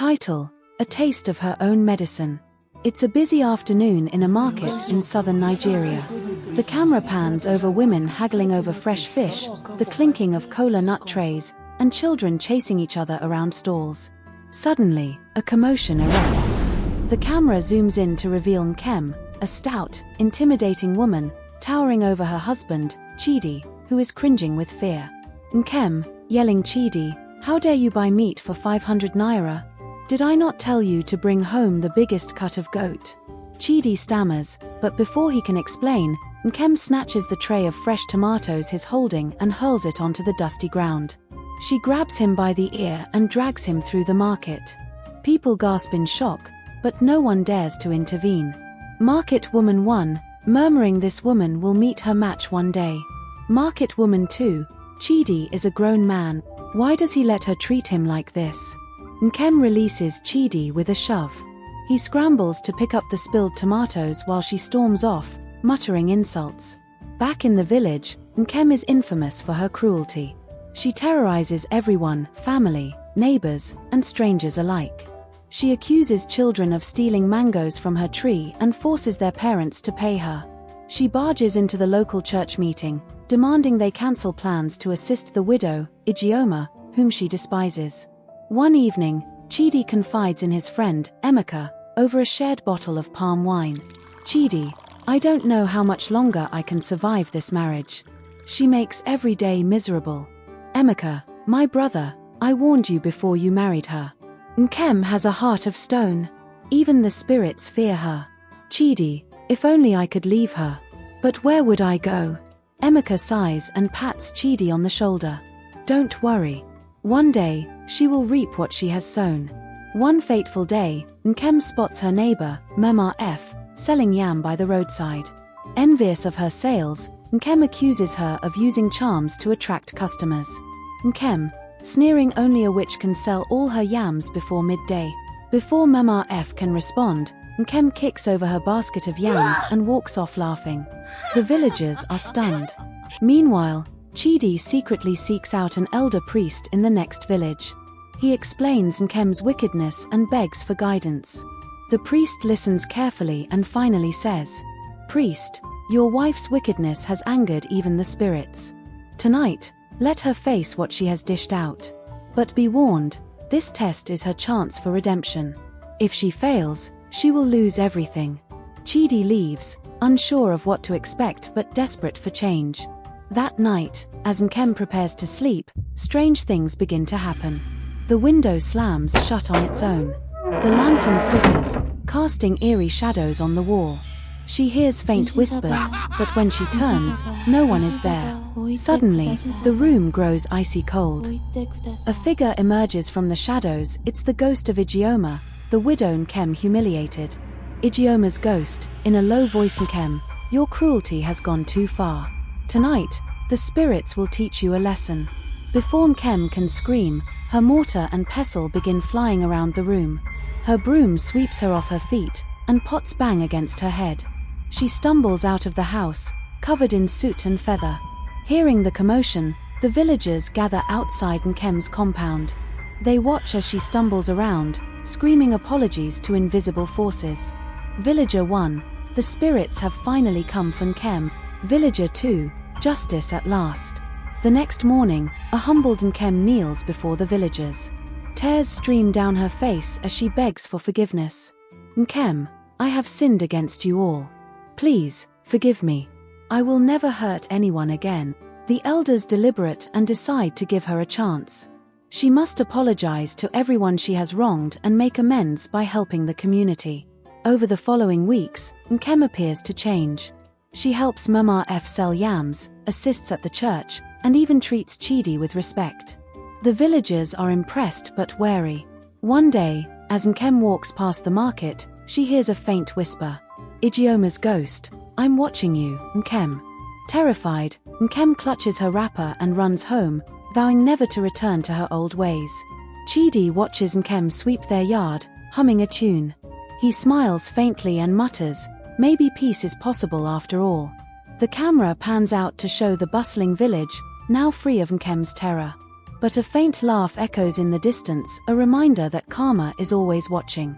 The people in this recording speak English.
Title: A Taste of Her Own Medicine. It's a busy afternoon in a market in southern Nigeria. The camera pans over women haggling over fresh fish, the clinking of cola nut trays, and children chasing each other around stalls. Suddenly, a commotion erupts. The camera zooms in to reveal Nkem, a stout, intimidating woman, towering over her husband, Chidi, who is cringing with fear. Nkem, yelling, "Chidi, how dare you buy meat for 500 naira? Did I not tell you to bring home the biggest cut of goat?" Chidi stammers, but before he can explain, Nkem snatches the tray of fresh tomatoes he's holding and hurls it onto the dusty ground. She grabs him by the ear and drags him through the market. People gasp in shock, but no one dares to intervene. Market Woman 1, murmuring this woman will meet her match one day. Market Woman 2, Chidi is a grown man, why does he let her treat him like this? Nkem releases Chidi with a shove. He scrambles to pick up the spilled tomatoes while she storms off, muttering insults. Back in the village, Nkem is infamous for her cruelty. She terrorizes everyone, family, neighbors, and strangers alike. She accuses children of stealing mangoes from her tree and forces their parents to pay her. She barges into the local church meeting, demanding they cancel plans to assist the widow, Ijeoma, whom she despises. One evening, Chidi confides in his friend, Emeka, over a shared bottle of palm wine. "Chidi, I don't know how much longer I can survive this marriage. She makes every day miserable." "Emeka, my brother, I warned you before you married her. Nkem has a heart of stone. Even the spirits fear her. Chidi, if only I could leave her. But where would I go?" Emeka sighs and pats Chidi on the shoulder. "Don't worry. One day, she will reap what she has sown." One fateful day, Nkem spots her neighbor, Mama F, selling yam by the roadside. Envious of her sales, Nkem accuses her of using charms to attract customers. Nkem, sneering only a witch can sell all her yams before midday. Before Mama F can respond, Nkem kicks over her basket of yams and walks off laughing. The villagers are stunned. Meanwhile, Chidi secretly seeks out an elder priest in the next village. He explains Nkem's wickedness and begs for guidance. The priest listens carefully and finally says, "Priest, your wife's wickedness has angered even the spirits. Tonight, let her face what she has dished out. But be warned, this test is her chance for redemption. If she fails, she will lose everything." Chidi leaves, unsure of what to expect but desperate for change. That night, as Nkem prepares to sleep, strange things begin to happen. The window slams shut on its own. The lantern flickers, casting eerie shadows on the wall. She hears faint whispers, but when she turns, no one is there. Suddenly, the room grows icy cold. A figure emerges from the shadows. It's the ghost of Ijeoma, the widow Nkem humiliated. Ijeoma's ghost, in a low voice: "Nkem, your cruelty has gone too far. Tonight, the spirits will teach you a lesson." Before Nkem can scream, her mortar and pestle begin flying around the room. Her broom sweeps her off her feet, and pots bang against her head. She stumbles out of the house, covered in soot and feather. Hearing the commotion, the villagers gather outside Nkem's compound. They watch as she stumbles around, screaming apologies to invisible forces. Villager 1, the spirits have finally come for Nkem. Villager 2, justice at last. The next morning, a humbled Nkem kneels before the villagers. Tears stream down her face as she begs for forgiveness. "Nkem, I have sinned against you all. Please, forgive me. I will never hurt anyone again." The elders deliberate and decide to give her a chance. She must apologize to everyone she has wronged and make amends by helping the community. Over the following weeks, Nkem appears to change. She helps Mama F sell yams, assists at the church, and even treats Chidi with respect. The villagers are impressed but wary. One day, as Nkem walks past the market, she hears a faint whisper. "Ijeoma's ghost, I'm watching you, Nkem." Terrified, Nkem clutches her wrapper and runs home, vowing never to return to her old ways. Chidi watches Nkem sweep their yard, humming a tune. He smiles faintly and mutters, "Maybe peace is possible after all." The camera pans out to show the bustling village, now free of Nkem's terror. But a faint laugh echoes in the distance, a reminder that karma is always watching.